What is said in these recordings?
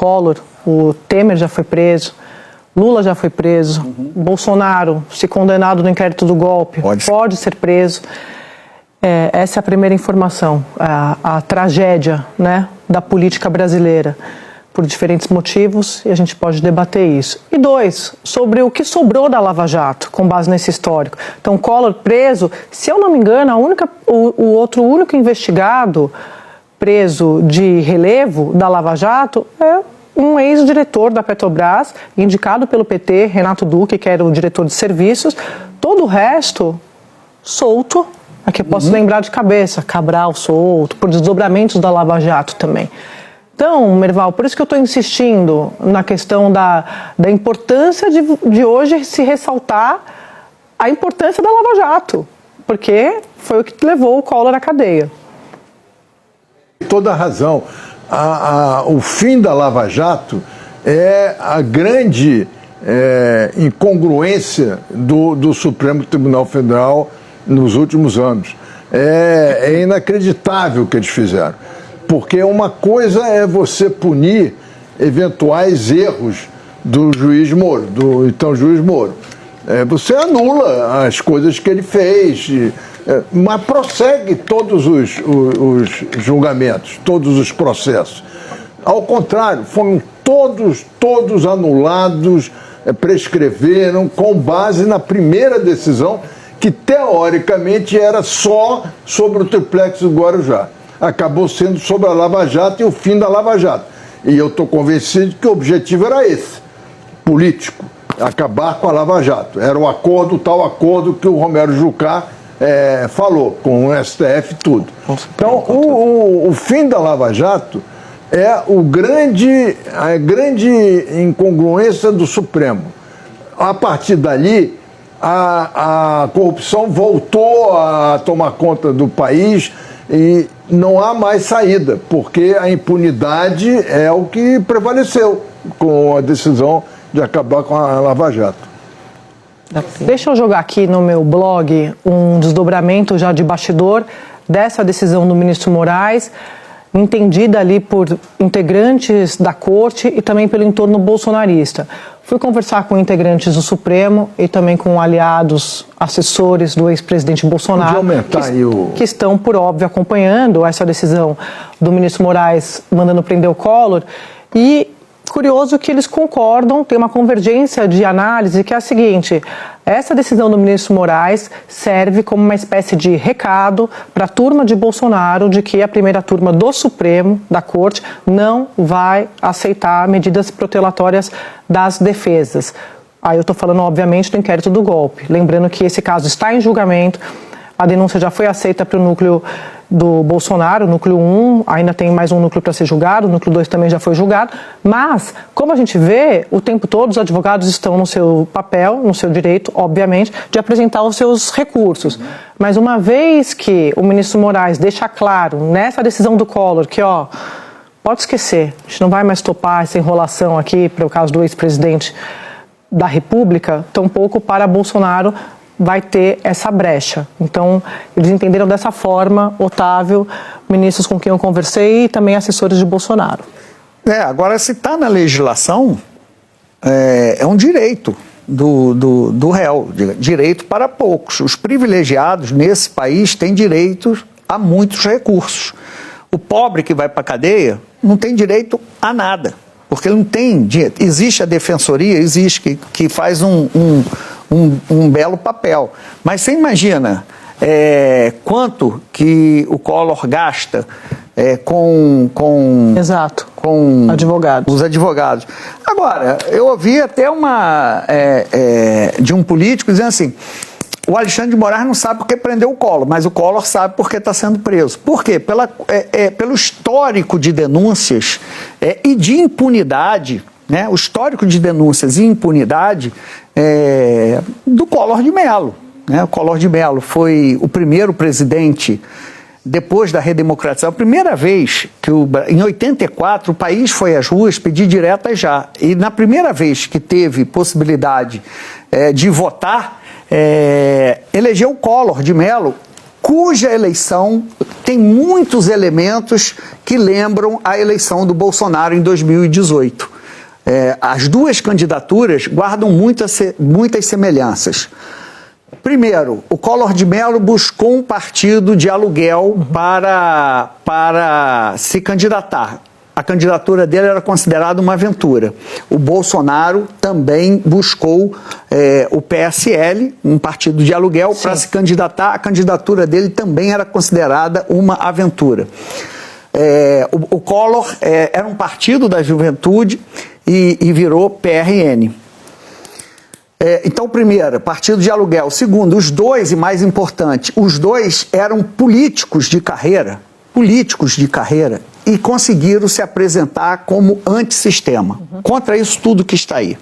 Collor, o Temer já foi preso, Lula já foi preso, Bolsonaro, se condenado no inquérito do golpe, pode ser preso. Essa é a primeira informação, a tragédia, né, da política brasileira, por diferentes motivos, e a gente pode debater isso. E 2, sobre o que sobrou da Lava Jato, com base nesse histórico. Então, Collor preso, se eu não me engano, o único investigado preso de relevo da Lava Jato é um ex-diretor da Petrobras, indicado pelo PT, Renato Duque, que era o diretor de serviços. Todo o resto, solto, aqui eu posso lembrar de cabeça, Cabral solto, por desdobramentos da Lava Jato também. Então, Merval, por isso que eu estou insistindo na questão da importância de hoje se ressaltar a importância da Lava Jato, porque foi o que levou o Collor à cadeia. Toda a razão. O fim da Lava Jato é a grande incongruência do Supremo Tribunal Federal nos últimos anos. É inacreditável o que eles fizeram. Porque uma coisa é você punir eventuais erros do juiz Moro, do então juiz Moro. Você anula as coisas que ele fez, mas prossegue todos os julgamentos, todos os processos. Ao contrário, foram todos anulados, prescreveram com base na primeira decisão, que teoricamente era só sobre o triplex do Guarujá. Acabou sendo sobre a Lava Jato e o fim da Lava Jato. E eu estou convencido que o objetivo era esse, político, acabar com a Lava Jato. Era o acordo, tal acordo que o Romero Jucá falou, com o STF e tudo. Então, o fim da Lava Jato é a grande incongruência do Supremo. A partir dali, a corrupção voltou a tomar conta do país e não há mais saída, porque a impunidade é o que prevaleceu com a decisão de acabar com a Lava Jato. Deixa eu jogar aqui no meu blog um desdobramento já de bastidor dessa decisão do ministro Moraes, entendida ali por integrantes da corte e também pelo entorno bolsonarista. Fui conversar com integrantes do Supremo e também com aliados, assessores do ex-presidente Bolsonaro, que estão, por óbvio, acompanhando essa decisão do ministro Moraes mandando prender o Collor. E curioso que eles concordam, tem uma convergência de análise que é a seguinte: essa decisão do ministro Moraes serve como uma espécie de recado para a turma de Bolsonaro de que a primeira turma do Supremo, da Corte, não vai aceitar medidas protelatórias das defesas. Aí eu estou falando, obviamente, do inquérito do golpe. Lembrando que esse caso está em julgamento, a denúncia já foi aceita para o núcleo do Bolsonaro, o núcleo 1, ainda tem mais um núcleo para ser julgado, o núcleo 2 também já foi julgado, mas, como a gente vê, o tempo todo os advogados estão no seu papel, no seu direito, obviamente, de apresentar os seus recursos. Mas uma vez que o ministro Moraes deixa claro, nessa decisão do Collor, que, pode esquecer, a gente não vai mais topar essa enrolação aqui para o caso do ex-presidente da República, tampouco para Bolsonaro vai ter essa brecha. Então, eles entenderam dessa forma, Otávio, ministros com quem eu conversei e também assessores de Bolsonaro. Agora, se está na legislação, é um direito do réu, direito para poucos. Os privilegiados nesse país têm direito a muitos recursos. O pobre que vai para a cadeia não tem direito a nada, porque ele não tem dinheiro. Existe a defensoria, existe, que faz um belo papel. Mas você imagina quanto que o Collor gasta com advogados. Os advogados. Agora, eu ouvi até de um político dizendo assim: o Alexandre de Moraes não sabe por que prendeu o Collor, mas o Collor sabe por que está sendo preso. Por quê? Pelo histórico de denúncias e de impunidade, né? O histórico de denúncias e impunidade do Collor de Mello. Né? O Collor de Mello foi o primeiro presidente, depois da redemocratização, a primeira vez que, em 84, o país foi às ruas pedir diretas já. E na primeira vez que teve possibilidade de votar, elegeu o Collor de Mello cuja eleição tem muitos elementos que lembram a eleição do Bolsonaro em 2018. As duas candidaturas guardam muitas semelhanças. Primeiro, o Collor de Mello buscou um partido de aluguel para se candidatar. A candidatura dele era considerada uma aventura. O Bolsonaro também buscou o PSL, um partido de aluguel, para se candidatar. A candidatura dele também era considerada uma aventura. O Collor era um partido da juventude e virou PRN. Então, primeiro, partido de aluguel. Segundo, os dois, e mais importante, os dois eram políticos de carreira, e conseguiram se apresentar como antissistema, contra isso tudo que está aí.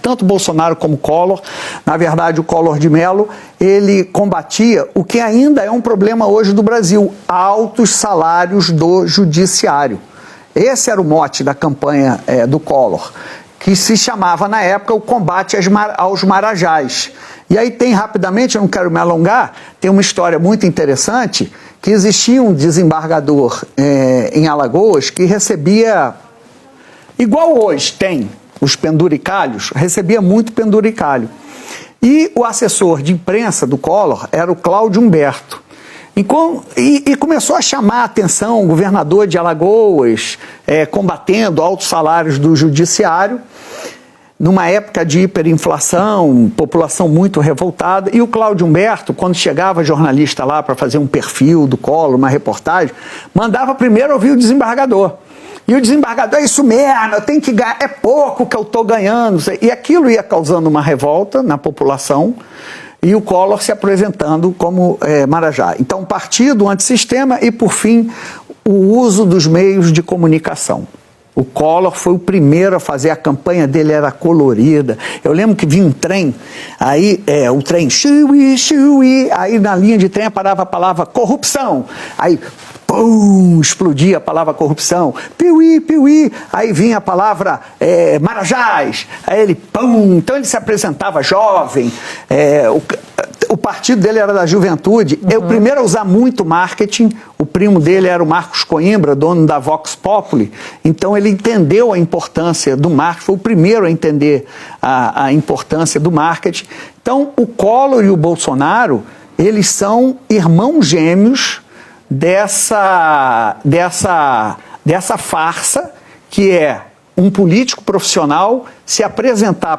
Tanto Bolsonaro como Collor, na verdade o Collor de Mello, ele combatia o que ainda é um problema hoje do Brasil, altos salários do judiciário. Esse era o mote da campanha do Collor, que se chamava na época o combate aos marajás. E aí tem rapidamente, eu não quero me alongar, tem uma história muito interessante, que existia um desembargador em Alagoas que recebia, igual hoje tem os penduricalhos, recebia muito penduricalho. E o assessor de imprensa do Collor era o Cláudio Humberto. E começou a chamar a atenção o governador de Alagoas, combatendo altos salários do judiciário, numa época de hiperinflação, população muito revoltada, e o Cláudio Humberto, quando chegava jornalista lá para fazer um perfil do Collor, uma reportagem, mandava primeiro ouvir o desembargador. E o desembargador, é isso mesmo, eu tenho que ganhar, é pouco que eu estou ganhando. E aquilo ia causando uma revolta na população, e o Collor se apresentando como marajá. Então, partido, antissistema e, por fim, o uso dos meios de comunicação. O Collor foi o primeiro a fazer, a campanha dele era colorida. Eu lembro que vinha um trem, aí o trem, xui, xui, aí na linha de trem parava a palavra corrupção. Aí, pum, explodia a palavra corrupção. Piuí, piuí, aí vinha a palavra marajás. Aí ele, pum, então ele se apresentava jovem. O partido dele era da juventude. O primeiro a usar muito marketing, o primo dele era o Marcos Coimbra, dono da Vox Populi. Então ele entendeu a importância do marketing, foi o primeiro a entender a importância do marketing. Então o Collor e o Bolsonaro, eles são irmãos gêmeos dessa farsa que é um político profissional se apresentar